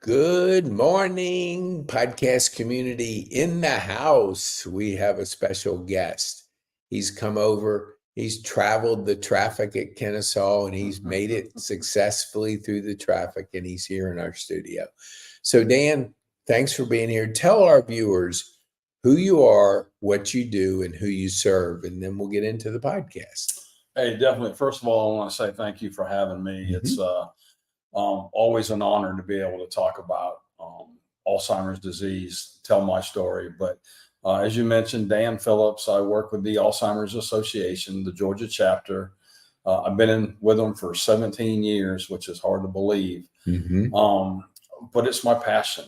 Good morning, podcast community in the house. We have a special guest. He's come over, he's traveled the traffic at Kennesaw, and he's made it successfully through the traffic, and he's here in our studio. So, Dan, thanks for being here. Tell our viewers who you are, what you do, and who you serve, and then we'll get into the podcast. Hey, definitely. First of all, I want to say thank you for having me. It's always an honor to be able to talk about Alzheimer's disease, tell my story. But as you mentioned, Dan Phillips, I work with the Alzheimer's Association, the Georgia chapter. I've been with them for 17 years, which is hard to believe. But it's my passion.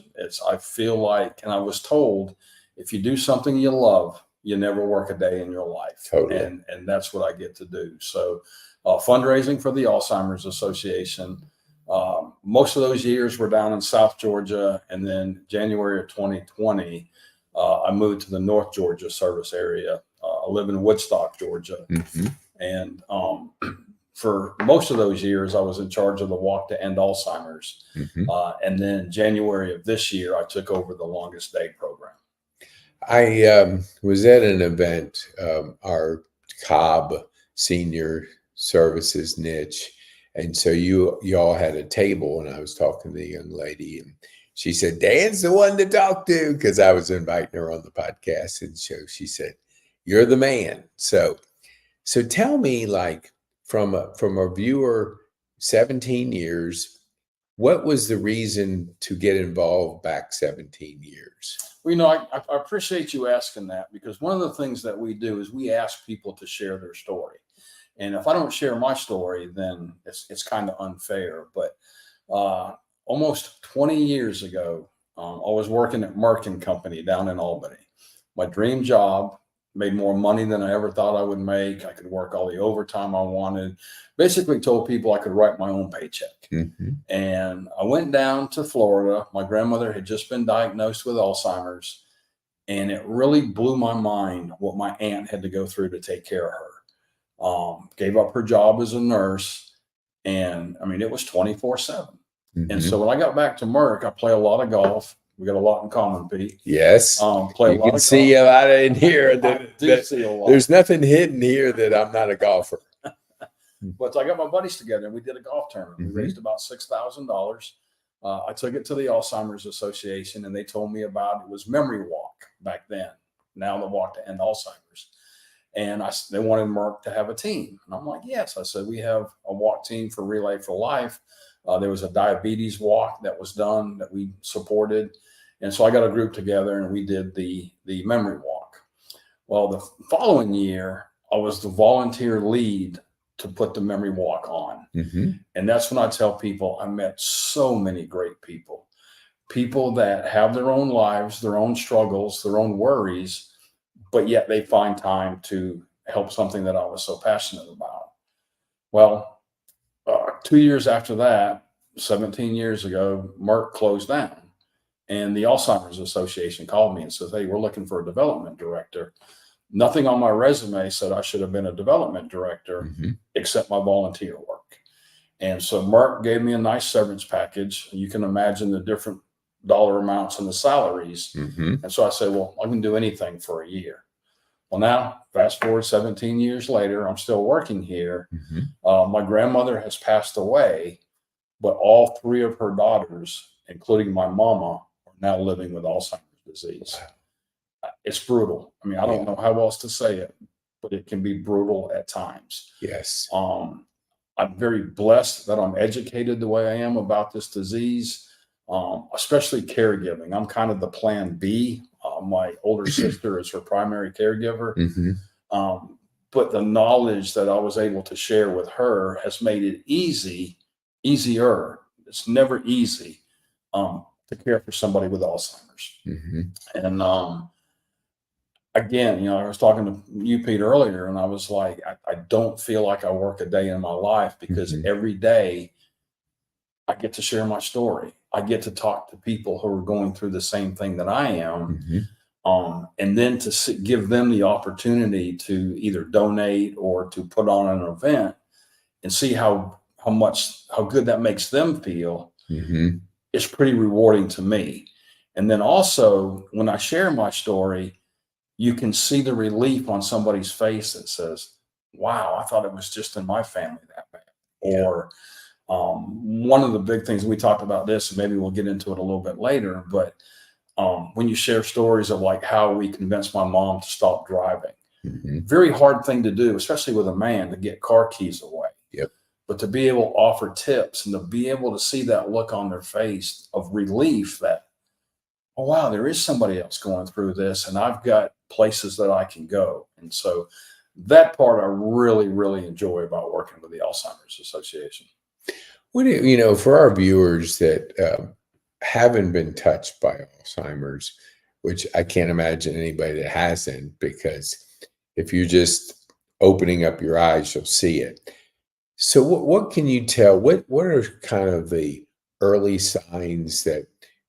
I feel like, and I was told, if you do something you love, you never work a day in your life. Totally. And that's what I get to do. So fundraising for the Alzheimer's Association. Most of those years were down in South Georgia. And then January of 2020, I moved to the North Georgia service area. I live in Woodstock, Georgia. And for most of those years, I was in charge of the Walk to End Alzheimer's. And then January of this year, I took over the Longest Day program. I was at an event, our Cobb Senior Services niche. And so you all had a table, and I was talking to the young lady, and she said, Dan's the one to talk to, because I was inviting her on the podcast. And so she said, you're the man. So tell me, like, from a viewer, 17 years, what was the reason to get involved back 17 years? Well, I appreciate you asking that, because one of the things that we do is we ask people to share their story. And if I don't share my story, then it's kind of unfair. But almost 20 years ago, I was working at Merck & Company down in Albany. My dream job, made more money than I ever thought I would make. I could work all the overtime I wanted. Basically told people I could write my own paycheck. And I went down to Florida. My grandmother had just been diagnosed with Alzheimer's. And it really blew my mind what my aunt had to go through to take care of her. Gave up her job as a nurse. And I mean, it was 24/7. And so when I got back to Merck, I play a lot of golf. We got a lot in common, Pete. Yes. Play you a lot can of see golf. a lot in here. See a lot. There's nothing hidden here that I'm not a golfer. But I got my buddies together and we did a golf tournament. We raised about $6,000. I took it to the Alzheimer's Association, and they told me about it was Memory Walk back then. Now the Walk to End Alzheimer's. And they wanted Merck to have a team. And I'm like, yes. I said, we have a walk team for Relay for Life. There was a diabetes walk that was done that we supported. And so I got a group together and we did the memory walk. Well, the following year, I was the volunteer lead to put the memory walk on. And that's when I tell people I met so many great people that have their own lives, their own struggles, their own worries, but yet they find time to help something that I was so passionate about. Well, 2 years after that, 17 years ago, Merck closed down. And the Alzheimer's Association called me and said, hey, we're looking for a development director. Nothing on my resume said I should have been a development director except my volunteer work. And so Merck gave me a nice severance package. You can imagine the different dollar amounts and the salaries. And so I said, well, I can do anything for a year. Well, now, fast forward 17 years later, I'm still working here. My grandmother has passed away, but all three of her daughters, including my mama, are now living with Alzheimer's disease. It's brutal. I mean, I don't know how else to say it, but it can be brutal at times. Yes. I'm very blessed that I'm educated the way I am about this disease, especially caregiving. I'm kind of the plan B. My older sister is her primary caregiver. But the knowledge that I was able to share with her has made it easier. It's never easy to care for somebody with Alzheimer's. And again, I was talking to you, Pete, earlier, and I was like, I don't feel like I work a day in my life, because every day I get to share my story. I get to talk to people who are going through the same thing that I am. And then to give them the opportunity to either donate or to put on an event and see how good that makes them feel. is pretty rewarding to me. And then also when I share my story, you can see the relief on somebody's face that says, wow, I thought it was just in my family that bad. Yeah. Or one of the big things we talked about this, and maybe we'll get into it a little bit later, but when you share stories of like how we convinced my mom to stop driving, very hard thing to do, especially with a man, to get car keys away. Yep. But to be able to offer tips and to be able to see that look on their face of relief that, oh, wow, there is somebody else going through this, and I've got places that I can go. And so that part I really, really enjoy about working with the Alzheimer's Association. What do you, for our viewers that haven't been touched by Alzheimer's, which I can't imagine anybody that hasn't, because if you're just opening up your eyes, you'll see it. So what can you tell? What are kind of the early signs that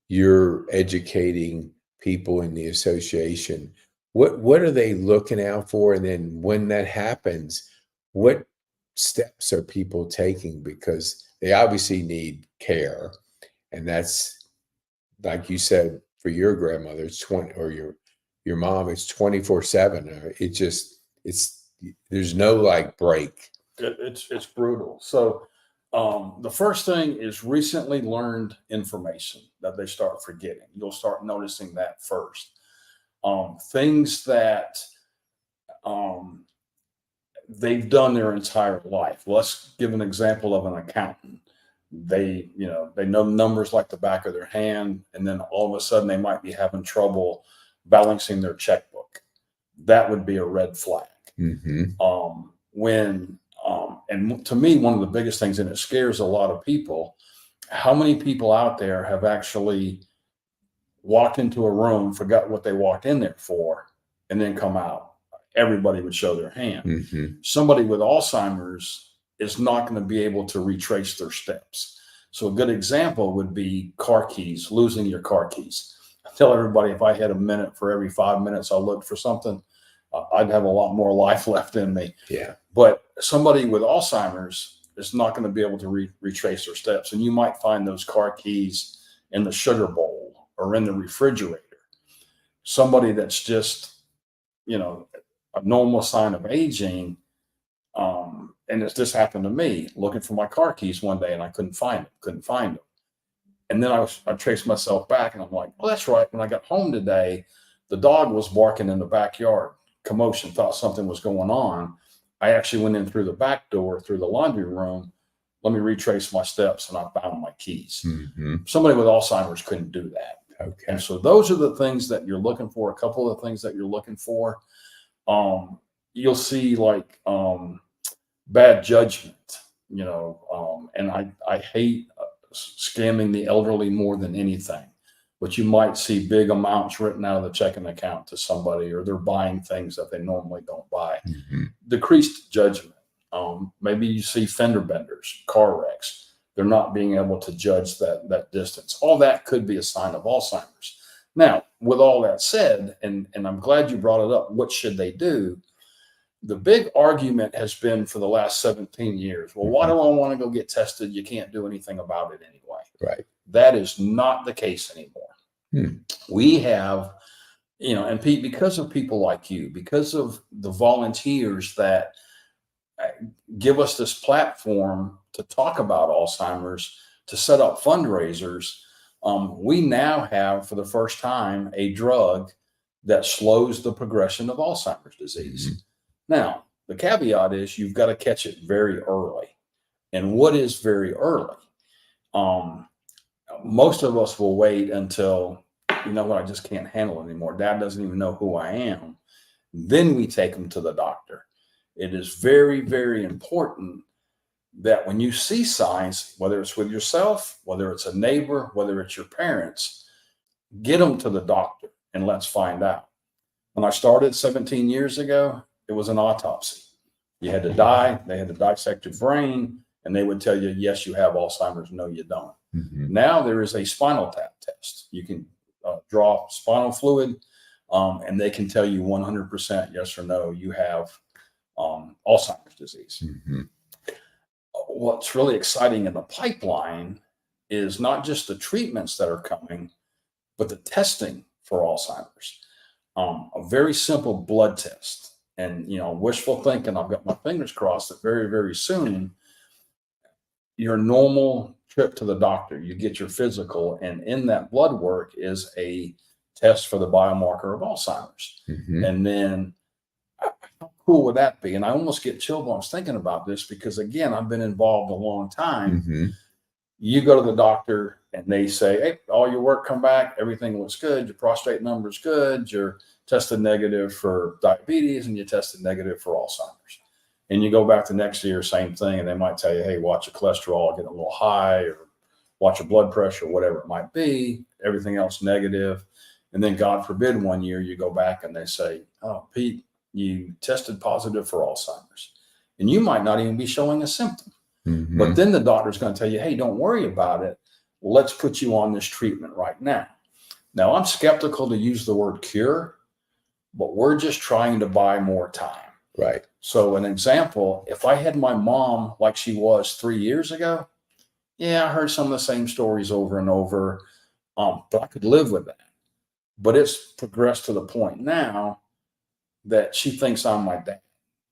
you're educating people in the association? What are they looking out for? And then when that happens, what steps are people taking? Because they obviously need care. And that's, like you said, for your grandmother, it's 20, or your mom, it's 24/7. There's no like break. It's brutal. So the first thing is recently learned information that they start forgetting. You'll start noticing that first. Things that they've done their entire life. Well, let's give an example of an accountant. They know numbers like the back of their hand, and then all of a sudden they might be having trouble balancing their checkbook. That would be a red flag. And to me, one of the biggest things, and it scares a lot of people, how many people out there have actually walked into a room, forgot what they walked in there for, and then come out? Everybody would show their hand. Somebody with Alzheimer's is not going to be able to retrace their steps. So a good example would be car keys, losing your car keys. I tell everybody, if I had a minute for every 5 minutes I looked for something, I'd have a lot more life left in me. Yeah. But somebody with Alzheimer's is not going to be able to retrace their steps. And you might find those car keys in the sugar bowl or in the refrigerator. Somebody that's just, a normal sign of aging. And this happened to me, looking for my car keys one day and I couldn't find them. And then I traced myself back and I'm like, well, that's right. When I got home today, the dog was barking in the backyard. Commotion, thought something was going on. I actually went in through the back door, through the laundry room. Let me retrace my steps, and I found my keys. Somebody with Alzheimer's couldn't do that. Okay. And so those are the things that you're looking for. A couple of the things that you're looking for. You'll see like bad judgment, and I hate scamming the elderly more than anything. But you might see big amounts written out of the checking account to somebody, or they're buying things that they normally don't buy. Decreased judgment. Maybe you see fender benders, car wrecks. They're not being able to judge that distance. All that could be a sign of Alzheimer's. Now, with all that said, and I'm glad you brought it up, what should they do? The big argument has been for the last 17 years. Well, why do I want to go get tested? You can't do anything about it anyway. Right. That is not the case anymore. We have, and Pete, because of people like you, because of the volunteers that give us this platform to talk about Alzheimer's, to set up fundraisers, we now have, for the first time, a drug that slows the progression of Alzheimer's disease. Now, the caveat is you've got to catch it very early. And what is very early? Most of us will wait until, I just can't handle it anymore. Dad doesn't even know who I am. Then we take them to the doctor. It is very, very important that when you see signs, whether it's with yourself, whether it's a neighbor, whether it's your parents, get them to the doctor and let's find out. When I started 17 years ago, it was an autopsy. You had to die. They had to dissect your brain, and they would tell you, yes, you have Alzheimer's. No, you don't. Now there is a spinal tap test. You can draw spinal fluid, and they can tell you 100% yes or no, you have Alzheimer's disease. What's really exciting in the pipeline is not just the treatments that are coming, but the testing for Alzheimer's. A very simple blood test. And, wishful thinking, I've got my fingers crossed that very, very soon, your normal trip to the doctor, you get your physical, and in that blood work is a test for the biomarker of Alzheimer's. And then how cool would that be? And I almost get chilled when I was thinking about this because, again, I've been involved a long time. You go to the doctor and they say, hey, all your work come back, everything looks good, your prostate number's good, you're tested negative for diabetes, and you tested negative for Alzheimer's. And you go back the next year, same thing, and they might tell you, hey, watch your cholesterol getting a little high, or watch your blood pressure, whatever it might be, everything else negative. And then God forbid, one year you go back and they say, oh, Pete, you tested positive for Alzheimer's. And you might not even be showing a symptom. But then the doctor's going to tell you, hey, don't worry about it. Let's put you on this treatment right now. Now, I'm skeptical to use the word cure, but we're just trying to buy more time. Right. So an example, if I had my mom like she was 3 years ago, yeah, I heard some of the same stories over and over, but I could live with that. But it's progressed to the point now that she thinks I'm my dad.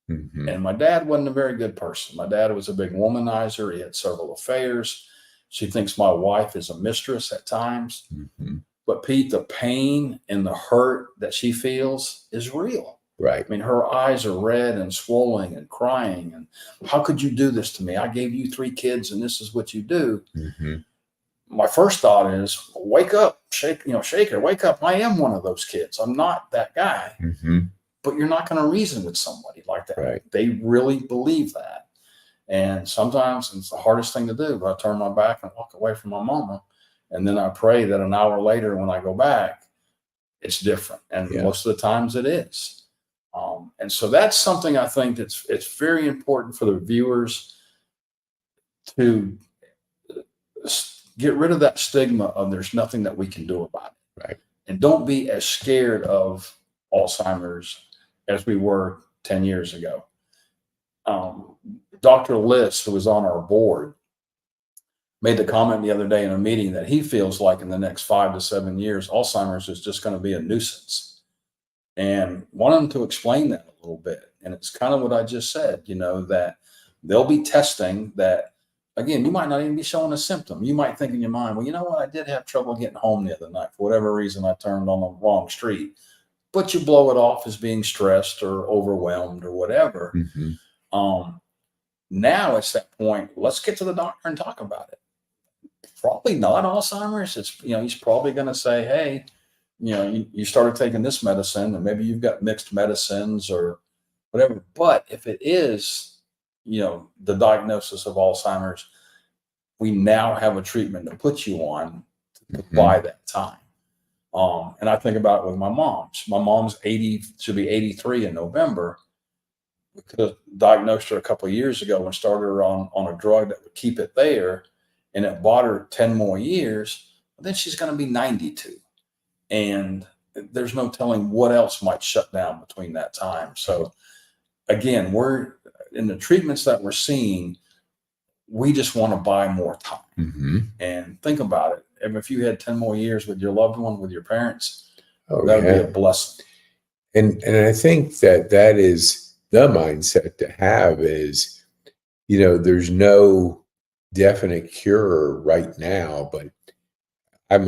And my dad wasn't a very good person. My dad was a big womanizer. He had several affairs. She thinks my wife is a mistress at times. But Pete, the pain and the hurt that she feels is real. Right. I mean, her eyes are red and swollen and crying. And how could you do this to me? I gave you 3 kids and this is what you do. My first thought is, wake up, shake her, wake up. I am one of those kids. I'm not that guy. But you're not going to reason with somebody like that. Right. They really believe that. And sometimes it's the hardest thing to do, but I turn my back and walk away from my mama. And then I pray that an hour later when I go back, it's different. And most of the times it is. And so that's something I think it's very important for the viewers to get rid of that stigma of there's nothing that we can do about it. Right. And don't be as scared of Alzheimer's as we were 10 years ago. Dr. List, who was on our board, made the comment the other day in a meeting that he feels like in the next 5 to 7 years, Alzheimer's is just going to be a nuisance. And want him to explain that a little bit. And it's kind of what I just said, that they'll be testing that. Again, you might not even be showing a symptom. You might think in your mind, well, you know what? I did have trouble getting home the other night. For whatever reason, I turned on the wrong street. But you blow it off as being stressed or overwhelmed or whatever. Now it's that point. Let's get to the doctor and talk about it. Probably not Alzheimer's. It's, he's probably going to say, hey, you started taking this medicine and maybe you've got mixed medicines or whatever. But if it is, the diagnosis of Alzheimer's, we now have a treatment to put you on to buy that time. And I think about it with my mom. My mom's 80, she'll be 83 in November. We could have diagnosed her a couple of years ago and started her on a drug that would keep it there, and it bought her 10 more years. Then she's going to be 92. And there's no telling what else might shut down between that time. So again, we're in the treatments that we're seeing, we just want to buy more time. And think about it. If you had 10 more years with your loved one, with your parents, that would be a blessing. And I think that is the mindset to have is, there's no definite cure right now, but I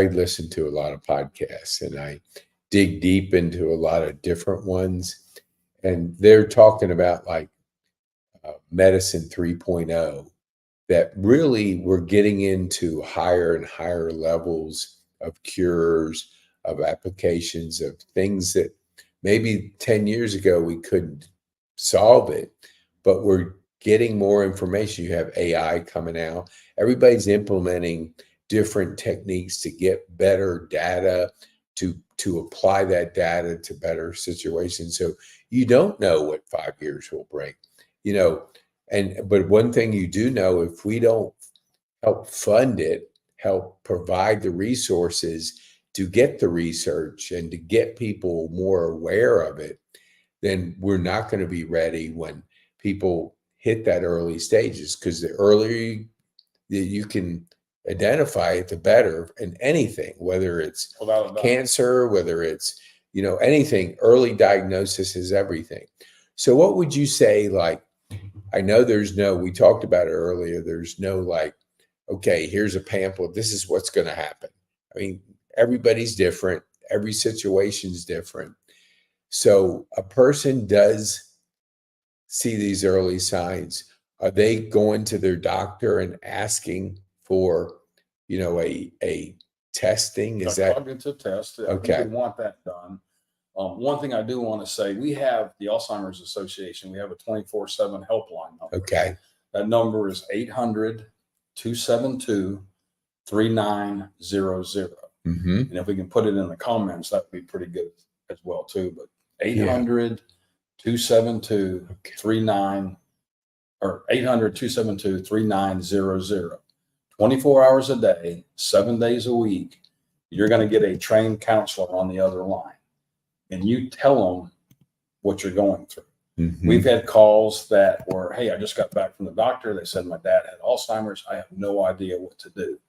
listen to a lot of podcasts and I dig deep into a lot of different ones, and they're talking about like medicine 3.0, that really we're getting into higher and higher levels of cures, of applications, of things that maybe 10 years ago we couldn't solve it, but we're getting more information. You have AI coming out. Everybody's implementing different techniques to get better data, to apply that data to better situations. So you don't know what 5 years will bring, but one thing you do know, if we don't help fund it, help provide the resources to get the research and to get people more aware of it, then we're not going to be ready when people hit that early stages. Because the earlier that you can identify it, the better in anything, whether it's Without a doubt. cancer, whether it's, anything. Early diagnosis is everything. So what would you say, like, I know we talked about it earlier, there's no like, okay, here's a pamphlet, this is what's going to happen. I mean, everybody's different. Every situation's different. So a person does see these early signs. Are they going to their doctor and asking for, a testing? Is that cognitive test? I okay? think we want that done. One thing I do want to say, we have the Alzheimer's Association. We have a 24/7 helpline number. Okay. That number is 800-272-3900. Mm-hmm. And if we can put it in the comments, that would be pretty good as well too. But 800-272-39 or 800-272-3900. 24 hours a day, 7 days a week, you're going to get a trained counselor on the other line. And you tell them what you're going through. Mm-hmm. We've had calls that were, hey, I just got back from the doctor. They said my dad had Alzheimer's. I have no idea what to do.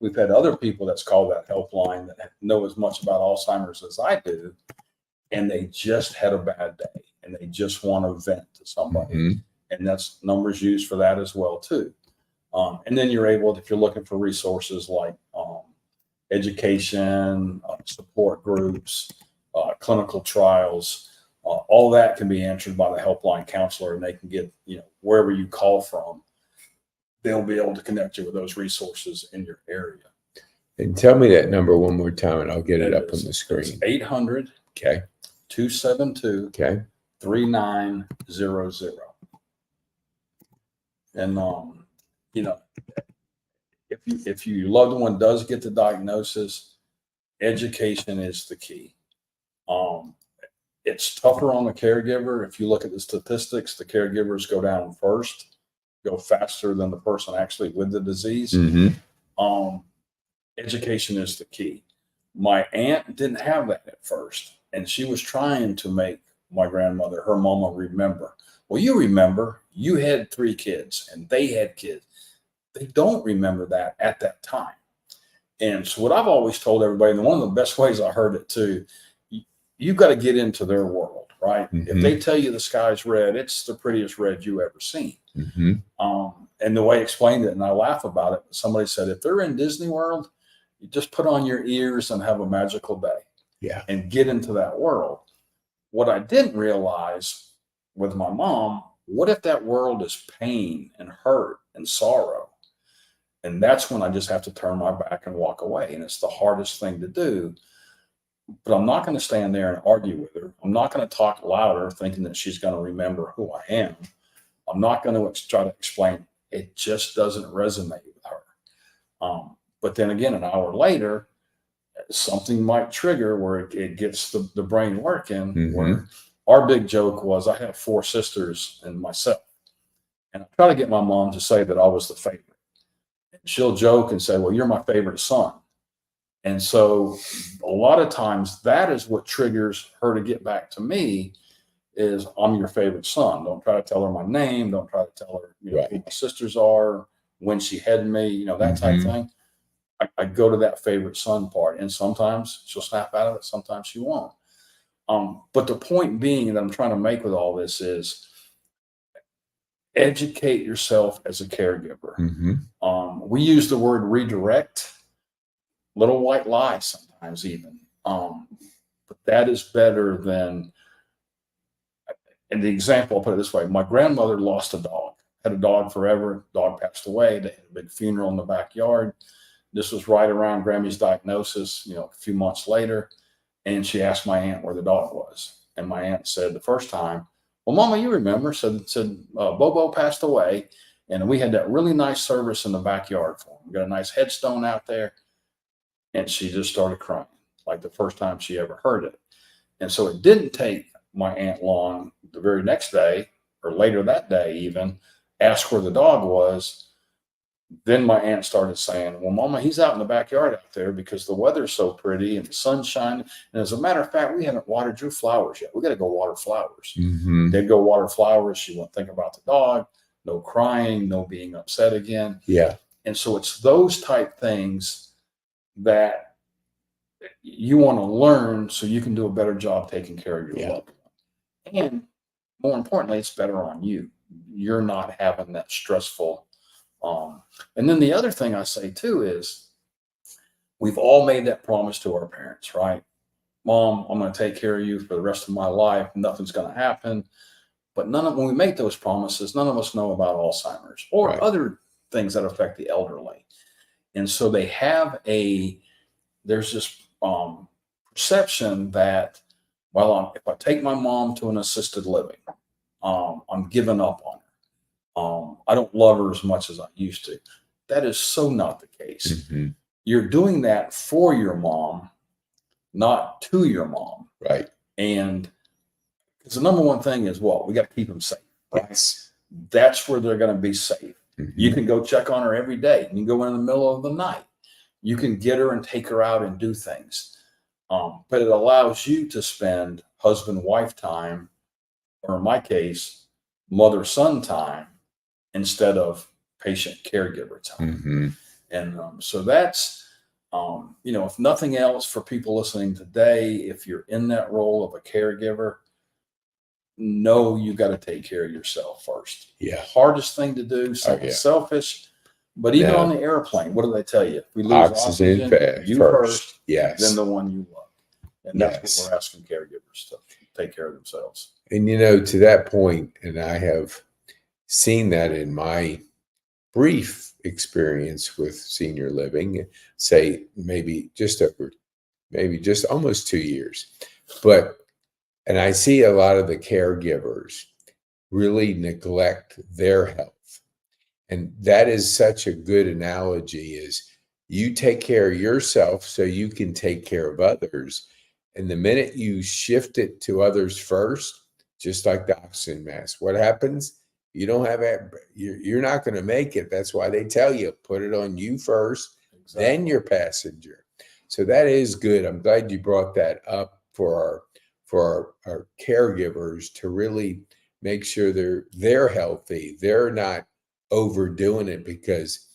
We've had other people that's called that helpline that know as much about Alzheimer's as I do, and they just had a bad day and they just want to vent to somebody. Mm-hmm. And that's numbers used for that as well too. And then you're able, if you're looking for resources like education, support groups, clinical trials, all that can be answered by the helpline counselor, and they can get, wherever you call from, they'll be able to connect you with those resources in your area. And tell me that number one more time, and I'll get it up on the screen. 800 Okay. 272 Okay. 3900. And if your loved one does get the diagnosis, education is the key. It's tougher on the caregiver. If you look at the statistics, the caregivers go down first, go faster than the person actually with the disease. Mm-hmm. Education is the key. My aunt didn't have that at first, and she was trying to make my grandmother, her mama, remember. Well, you remember, you had 3 kids and they had kids. They don't remember that at that time. And so what I've always told everybody, and one of the best ways I heard it too, you've got to get into their world, right? Mm-hmm. If they tell you the sky's red, it's the prettiest red you ever seen. Mm-hmm. And the way I explained it, and I laugh about it, somebody said, if they're in Disney World, you just put on your ears and have a magical day. Yeah. And get into that world. What I didn't realize with my mom, what if that world is pain and hurt and sorrow? And that's when I just have to turn my back and walk away. And it's the hardest thing to do. But I'm not going to stand there and argue with her. I'm not going to talk louder thinking that she's going to remember who I am. I'm not going to try to explain. It just doesn't resonate with her. But then again, an hour later, something might trigger where it gets the brain working. Mm-hmm. Where our big joke was, I have 4 sisters and myself. And I try to get my mom to say that I was the favorite. And she'll joke and say, well, you're my favorite son. And so a lot of times that is what triggers her to get back to me is I'm your favorite son. Don't try to tell her my name. Don't try to tell her who my sisters are, when she had me, that type of thing. I go to that favorite son part, and sometimes she'll snap out of it. Sometimes she won't. But the point being that I'm trying to make with all this is educate yourself as a caregiver. Mm-hmm. We use the word redirect, little white lie sometimes even. But that is better than, and the example, I'll put it this way. My grandmother lost a dog, had a dog forever. Dog passed away. They had a big funeral in the backyard. This was right around Grammy's diagnosis, a few months later. And she asked my aunt where the dog was. And my aunt said the first time, well, Mama, you remember, said Bobo passed away. And we had that really nice service in the backyard for him. We got a nice headstone out there. And she just started crying, like the first time she ever heard it. And so it didn't take my aunt long, the very next day, or later that day even, ask where the dog was. Then my aunt started saying, well, Mama, he's out in the backyard out there because the weather's so pretty and the sun's shining. And as a matter of fact, we haven't watered your flowers yet. We got to go water flowers. Mm-hmm. They'd go water flowers. She wouldn't think about the dog. No crying, no being upset again. Yeah. And so it's those type things that you want to learn so you can do a better job taking care of your loved one. And more importantly, it's better on you. You're not having that stressful. And then the other thing I say too is we've all made that promise to our parents, right? Mom, I'm going to take care of you for the rest of my life. Nothing's going to happen. But when we make those promises, none of us know about Alzheimer's or other things that affect the elderly. And so they have there's this perception that, well, if I take my mom to an assisted living, I'm giving up on her. I don't love her as much as I used to. That is so not the case. Mm-hmm. You're doing that for your mom, not to your mom. Right. And because the number one thing is what? We got to keep them safe. Right? Yes. That's where they're going to be safe. Mm-hmm. You can go check on her every day. You can go in the middle of the night. You can get her and take her out and do things. But it allows you to spend husband-wife time, or in my case, mother-son time, instead of patient-caregiver time. Mm-hmm. And so that's, if nothing else for people listening today, if you're in that role of a caregiver, know you got to take care of yourself first. Yeah. Hardest thing to do, selfish. But even on the airplane, what do they tell you? If we lose oxygen you first, yes, then the one you love. And that's what we're asking caregivers to take care of themselves. And, to that point, and I have seen that in my brief experience with senior living, say maybe just almost 2 years. And I see a lot of the caregivers really neglect their health. And that is such a good analogy, is you take care of yourself so you can take care of others. And the minute you shift it to others first, just like the oxygen mask, what happens? You don't have it. You're not going to make it. That's why they tell you, put it on you first, then your passenger. So that is good. I'm glad you brought that up for our caregivers to really make sure they're healthy. They're not overdoing it, because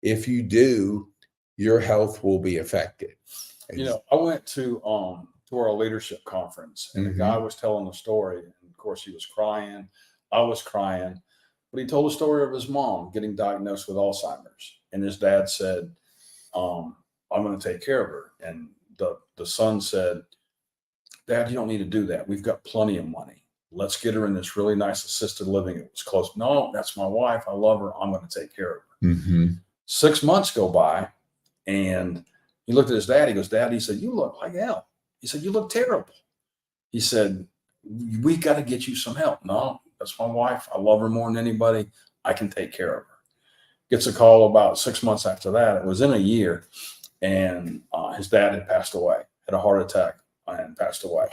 if you do, your health will be affected. I went to our leadership conference, and the guy was telling the story, and of course he was crying. I was crying, but he told the story of his mom getting diagnosed with Alzheimer's, and his dad said, I'm going to take care of her. And the son said, Dad, you don't need to do that. We've got plenty of money. Let's get her in this really nice assisted living. It was close. No, that's my wife. I love her. I'm going to take care of her. Mm-hmm. 6 months go by, and he looked at his dad. He goes, Dad, he said, you look like hell. He said, you look terrible. He said, we got to get you some help. No, that's my wife. I love her more than anybody. I can take care of her. Gets a call about 6 months after that. It was in a year, and his dad had passed away, had a heart attack and passed away.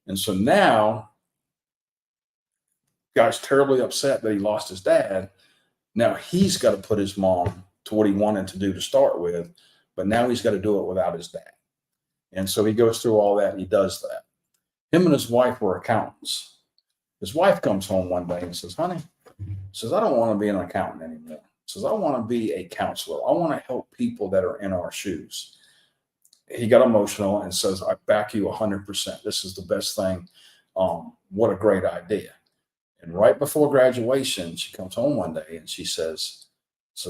And so now, guy's terribly upset that he lost his dad. Now he's got to put his mom to what he wanted to do to start with, but now he's got to do it without his dad. And so he goes through all that, and he does that. Him and his wife were accountants. His wife comes home one day and says, honey, says, I don't want to be an accountant anymore. Says, I want to be a counselor. I want to help people that are in our shoes. He got emotional and says, I back you 100%. This is the best thing. What a great idea. And right before graduation, she comes home one day and she says,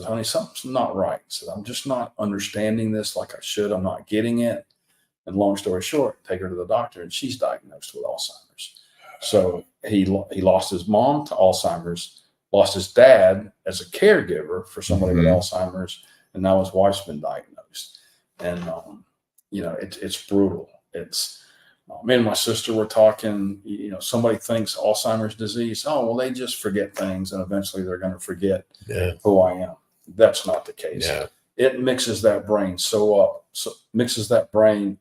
honey, something's not right. Says, I'm just not understanding this like I should. I'm not getting it. And long story short, take her to the doctor, and she's diagnosed with Alzheimer's. So he lost his mom to Alzheimer's, lost his dad as a caregiver for somebody with Alzheimer's, and now his wife's been diagnosed. And it's brutal. It's me and my sister were talking. Somebody thinks Alzheimer's disease. Oh, well, they just forget things, and eventually they're going to forget who I am. That's not the case. Yeah. It mixes that brain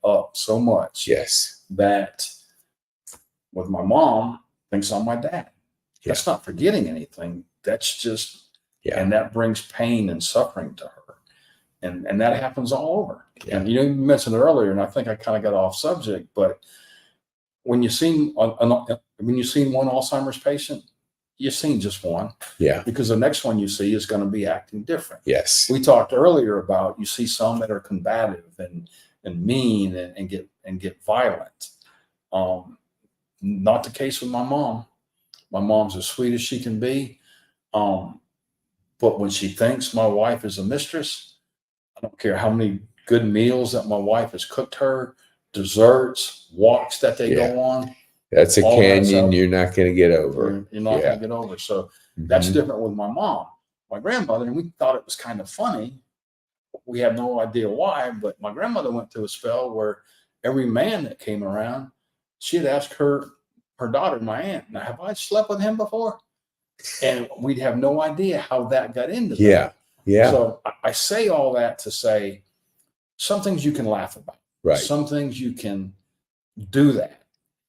up so much. Yes. That with my mom thinks I'm my dad. Yeah. That's not forgetting anything. That's just, and that brings pain and suffering to her. And that happens all over. Yeah. And you mentioned it earlier, and I think I kind of got off subject, but when you've seen one Alzheimer's patient, you've seen just one. Yeah. Because the next one you see is going to be acting different. Yes. We talked earlier about you see some that are combative and mean and get violent. Not the case with my mom. My mom's as sweet as she can be. But when she thinks my wife is a mistress, I don't care how many good meals that my wife has cooked her, desserts, walks that they go on. That's a canyon you're not going to get over. You're not going to get over. So that's different with my mom. My grandmother, and we thought it was kind of funny. We have no idea why, but my grandmother went through a spell where every man that came around, she'd ask her daughter, my aunt, now, have I slept with him before? And we'd have no idea how that got into that. Yeah. So I say all that to say some things you can laugh about. Right. Some things you can do that.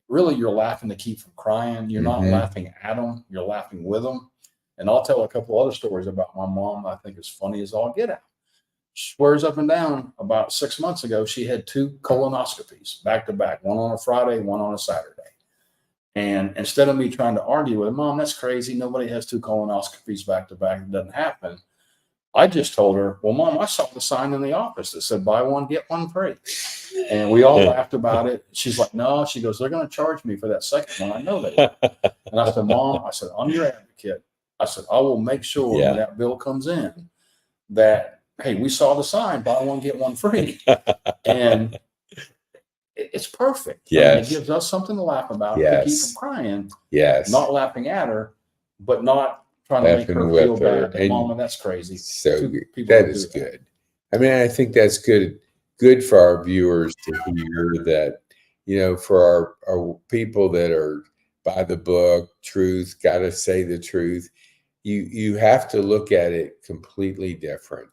Really, you're laughing to keep from crying. You're not laughing at them. You're laughing with them. And I'll tell a couple other stories about my mom. I think it's funny as all get out. She swears up and down about 6 months ago, she had 2 colonoscopies back to back, one on a Friday, one on a Saturday. And instead of me trying to argue with her, Mom, that's crazy. Nobody has 2 colonoscopies back to back. It doesn't happen. I just told her, well, Mom, I saw the sign in the office that said buy one, get one free. And we all laughed about it. She's like, no, she goes, they're going to charge me for that second one. I know they will. And I said, Mom, I said, I'm your advocate. I said, I will make sure when that bill comes in that, hey, we saw the sign, buy one, get one free. And it's perfect. Yes. I mean, it gives us something to laugh about, to keep from crying. Yes. Not laughing at her, but not trying to make her feel bad. And Mama, that's crazy. So that is good. I mean, I think that's good for our viewers to hear that, you know, for our people that are by the book, truth, got to say the truth. You have to look at it completely different.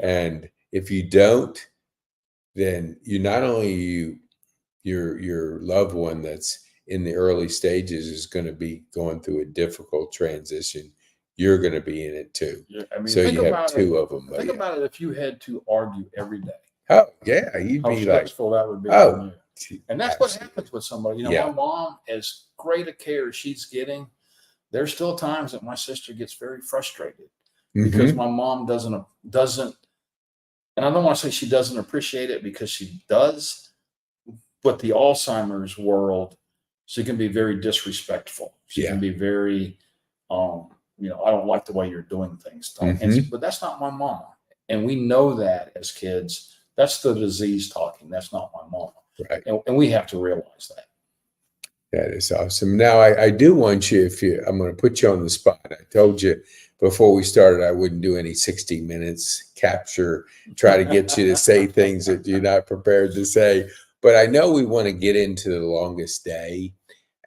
And if you don't, then you not only your loved one that's in the early stages is going to be going through a difficult transition. You're going to be in it too. I mean, so you have 2 of them. Think about it if you had to argue every day. Oh, yeah. You'd how be stressful that would be. Oh, and that's what happens with somebody. You know, my mom, as great a care as she's getting, there's still times that my sister gets very frustrated because my mom doesn't, and I don't want to say she doesn't appreciate it because she does, but the Alzheimer's world, she can be very disrespectful. She can be very, you know, I don't like the way you're doing things. But that's not my mama. And we know that as kids. That's the disease talking. That's not my mama. Right. And we have to realize that. That is awesome. Now, I do want you, I'm going to put you on the spot. I told you before we started I wouldn't do any 60 minutes capture, try to get you to say things that you're not prepared to say. But I know we want to get into the longest day.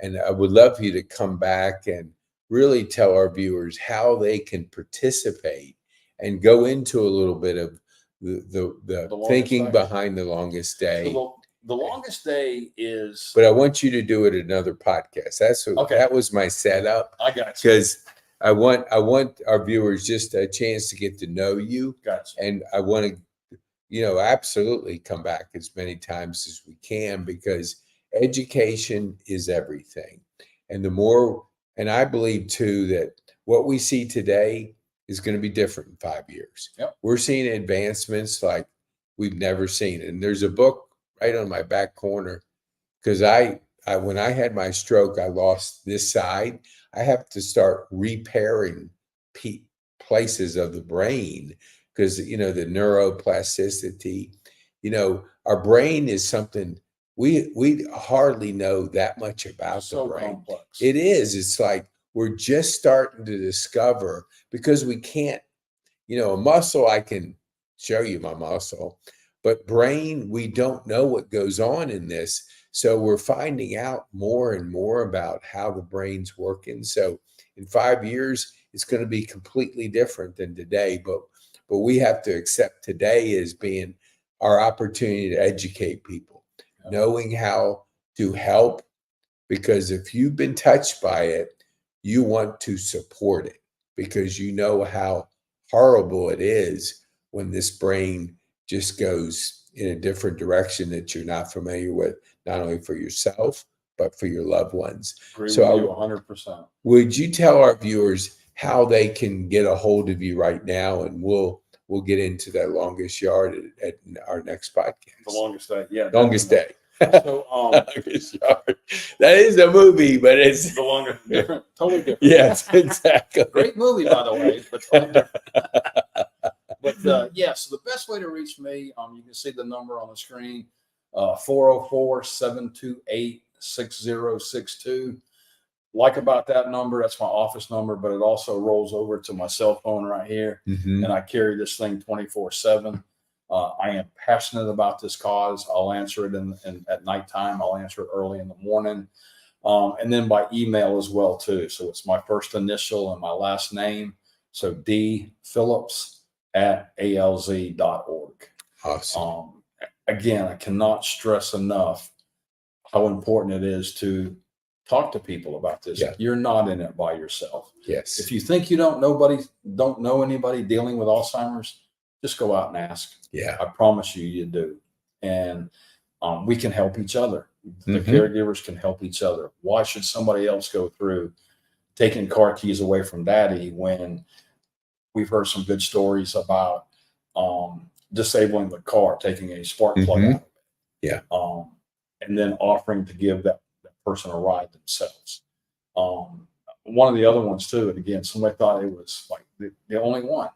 And I would love you to come back and really tell our viewers how they can participate and go into a little bit of the thinking behind the longest day. So the longest day is. But I want you to do it another podcast. That's what, that was my setup. I got you. Because I want our viewers just a chance to get to know you. Gotcha. And I want to, you know, absolutely come back as many times as we can because education is everything. And the more, and I believe too that what we see today is going to be different in 5 years. Yep. We're seeing advancements like we've never seen. And there's a book right on my back corner because I when I had my stroke, I lost this side. I have to start repairing places of the brain because, you know, the neuroplasticity, you know, our brain is something we hardly know that much about the brain. Complex. It is. It's like we're just starting to discover because we can't, you know, a muscle, I can show you my muscle, but brain, we don't know what goes on in this. So we're finding out more and more about how the brain's working. So in 5 years, it's going to be completely different than today. But we have to accept today as being our opportunity to educate people, knowing how to help. Because if you've been touched by it, you want to support it because you know how horrible it is when this brain just goes in a different direction that you're not familiar with, not only for yourself, but for your loved ones. Agree So with you 100%. would you tell our viewers how they can get a hold of you right now? And we'll get into that longest yard at our next podcast. The longest day. Yeah. Longest day. So, Longest yard. That is a movie, but it's the longest, different, totally different. Yes, exactly. Great movie, by the way, but totally different. But yeah, so the best way to reach me, you can see the number on the screen, 404-728-6062. Like about that number, that's my office number, but it also rolls over to my cell phone right here. Mhm. And I carry this thing 24/7. I am passionate about this cause. I'll answer it at nighttime. I'll answer it early in the morning. And then by email as well too. So it's my first initial and my last name. So D Phillips @alz.org. Awesome. Again, I cannot stress enough how important it is to talk to people about this. Yeah. You're not in it by yourself. Yes. If you think you don't know anybody dealing with Alzheimer's, just go out and ask. Yeah. I promise you do. And we can help each other. The Mhm. caregivers can help each other. Why should somebody else go through taking car keys away from daddy when we've heard some good stories about disabling the car, taking a spark plug Mhm. out of it. Yeah. And then offering to give that person a ride themselves. One of the other ones too, and again, somebody thought it was like the only one.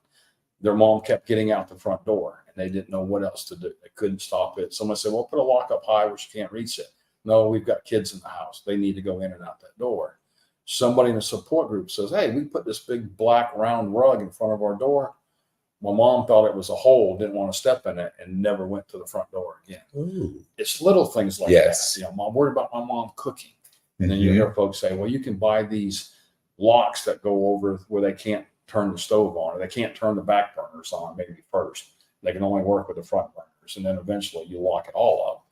Their mom kept getting out the front door and they didn't know what else to do. They couldn't stop it. Someone said, well, put a lock up high where she can't reach it. No, we've got kids in the house. They need to go in and out that door. Somebody in a support group says, hey, we put this big black round rug in front of our door. My mom thought it was a hole, didn't want to step in it, and never went to the front door again. Ooh. It's little things like Yes. that. I'm worried about my mom cooking. And then you Mhm. hear folks say, well, you can buy these locks that go over where they can't turn the stove on, or they can't turn the back burners on maybe first. They can only work with the front burners. And then eventually you lock it all up.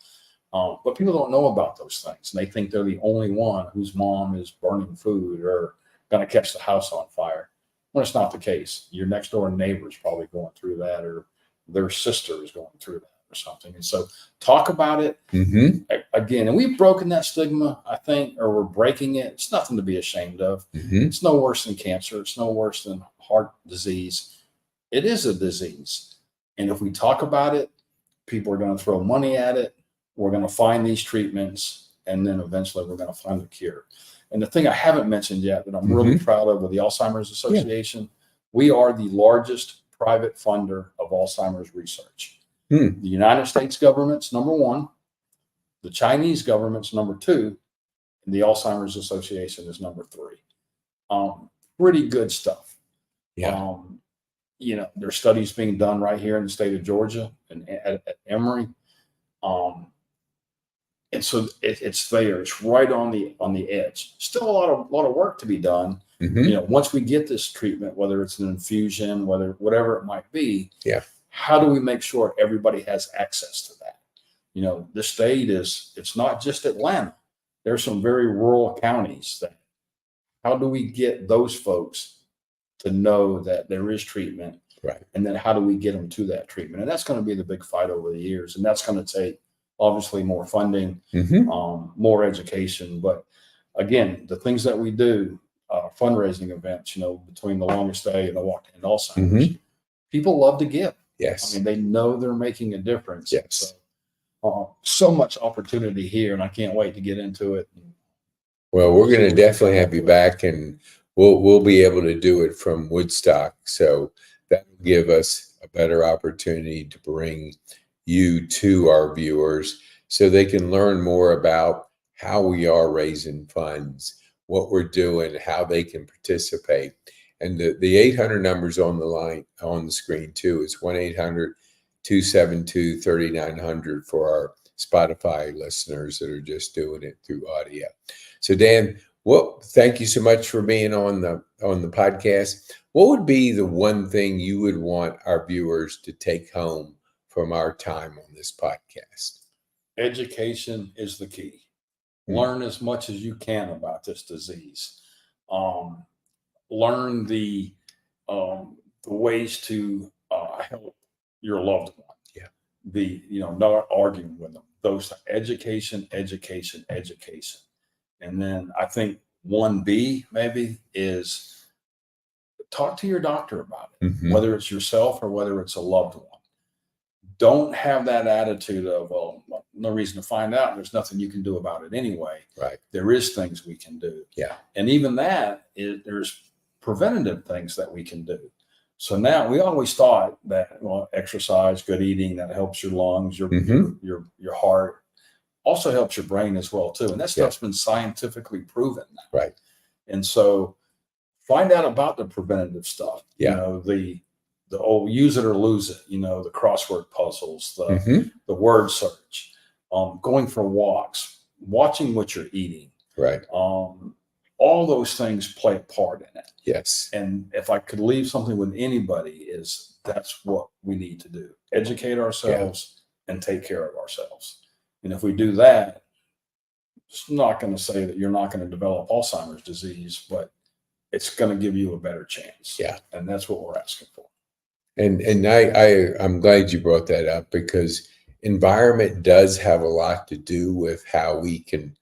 But people don't know about those things. And they think they're the only one whose mom is burning food or going to catch the house on fire. When it's not the case. Your next door neighbor is probably going through that, or their sister is going through that or something. And so talk about it Mhm. again. And we've broken that stigma, I think, or we're breaking it. It's nothing to be ashamed of. Mhm. It's no worse than cancer. It's no worse than heart disease. It is a disease. And if we talk about it, people are going to throw money at it. We're going to find these treatments, and then eventually we're going to find the cure. And the thing I haven't mentioned yet that I'm really proud of with the Alzheimer's Association, we are the largest private funder of Alzheimer's research. The United States government's number one, the Chinese government's number two, and the Alzheimer's Association is number three. Pretty good stuff. Yeah. There's studies being done right here in the state of Georgia and at Emory. And so it's there. It's right on the edge. Still a lot of work to be done. Mhm. Once we get this treatment, whether it's an infusion, whatever it might be, Yeah. how do we make sure everybody has access to that? The state it's not just Atlanta. There's some very rural counties that. How do we get those folks to know that there is treatment? Right. And then how do we get them to that treatment? And that's going to be the big fight over the years. And that's going to take obviously more funding, Mhm. more education. But again, the things that we do, fundraising events, between the longest day and the walk and Alzheimer's, people love to give. Yes. I mean, they know they're making a difference. Yes. So much opportunity here, and I can't wait to get into it. Well, we're going to definitely have you back, and we'll be able to do it from Woodstock. So that will give us a better opportunity to bring you to our viewers so they can learn more about how we are raising funds, what we're doing, how they can participate. And the 800 numbers on the line on the screen too. It's 1-800-272-3900 for our Spotify listeners that are just doing it through audio. So Dan, thank you so much for being on the podcast. What would be the one thing you would want our viewers to take home from our time on this podcast? Education is the key. Learn as much as you can about this disease. Learn the ways to help your loved one. Yeah. Not arguing with them. Those education. And then I think 1B maybe is talk to your doctor about it, whether it's yourself or whether it's a loved one. Don't have that attitude of, well, no reason to find out. There's nothing you can do about it anyway. Right. There is things we can do. Yeah. And even that there's preventative things that we can do. So now we always thought that, well, exercise, good eating, that helps your lungs, your heart, also helps your brain as well too. And that stuff's been scientifically proven now. Right. And so find out about the preventative stuff. Yeah. You know, the old use it or lose it, you know, the crossword puzzles, the word search, going for walks, watching what you're eating. Right. All those things play a part in it. Yes. And if I could leave something with anybody, is that's what we need to do. Educate ourselves and take care of ourselves. And if we do that, it's not going to say that you're not going to develop Alzheimer's disease, but it's going to give you a better chance. Yeah. And that's what we're asking for. And I'm glad you brought that up, because environment does have a lot to do with how we can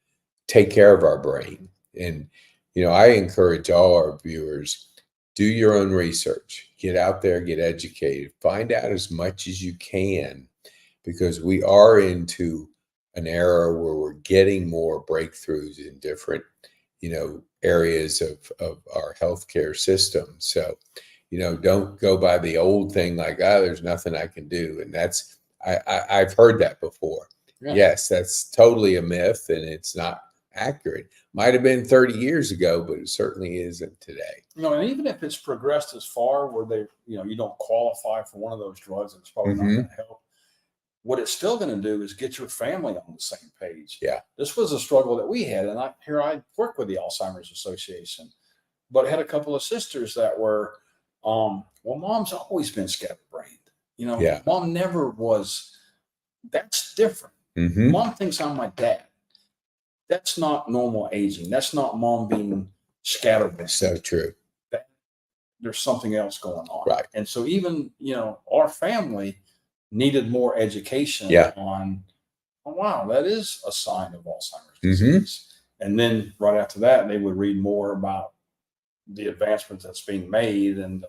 take care of our brain. And, you know, I encourage all our viewers, do your own research, get out there, get educated, find out as much as you can, because we are into an era where we're getting more breakthroughs in different, you know, areas of our healthcare system. So, you know, don't go by the old thing like, there's nothing I can do. And that's, I've heard that before. Yeah. Yes, that's totally a myth, and it's not accurate. Might have been 30 years ago, but it certainly isn't today. You know, and even if it's progressed as far where they, you know, you don't qualify for one of those drugs, and it's probably not going to help. What it's still going to do is get your family on the same page. Yeah. This was a struggle that we had. And I work with the Alzheimer's Association, but I had a couple of sisters that were, well, mom's always been scatterbrained. You know, mom never was. That's different. Mom thinks I'm my dad. That's not normal aging. That's not mom being scatterbrained. So true. There's something else going on. Right. And so even, you know, our family needed more education on, oh, wow, that is a sign of Alzheimer's disease. And then right after that, they would read more about the advancements that's being made and,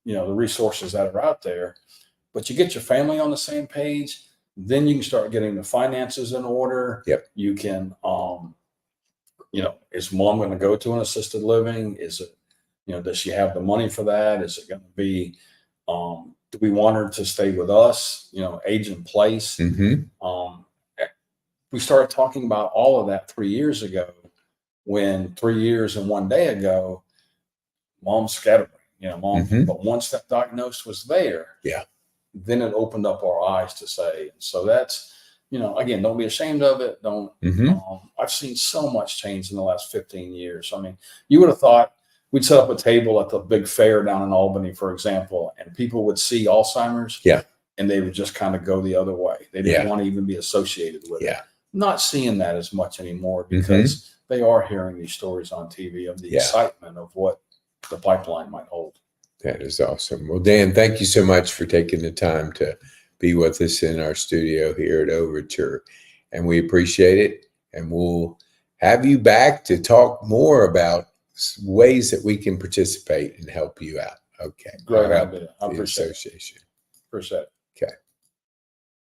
you know, the resources that are out there. But you get your family on the same page, then you can start getting the finances in order. You can, you know, is mom going to go to an assisted living? Is it, you know, does she have the money for that? Is it going to be, do we want her to stay with us, you know, age in place? We started talking about all of that 3 years ago, when 3 years and 1 day ago, mom's scatterbrained, you know, mom. But once that diagnosis was there, then it opened up our eyes to say, so that's, you know, again, don't be ashamed of it. Don't, I've seen so much change in the last 15 years. I mean, you would have thought we'd set up a table at the big fair down in Albany, for example, and people would see Alzheimer's and they would just kind of go the other way. They didn't want to even be associated with it. Not seeing that as much anymore, because they are hearing these stories on TV of the excitement of what the pipeline might hold. That is awesome. Well, Dan, thank you so much for taking the time to be with us in our studio here at Overture. And we appreciate it. And we'll have you back to talk more about ways that we can participate and help you out. Okay. Great idea. I appreciate association. Appreciate it.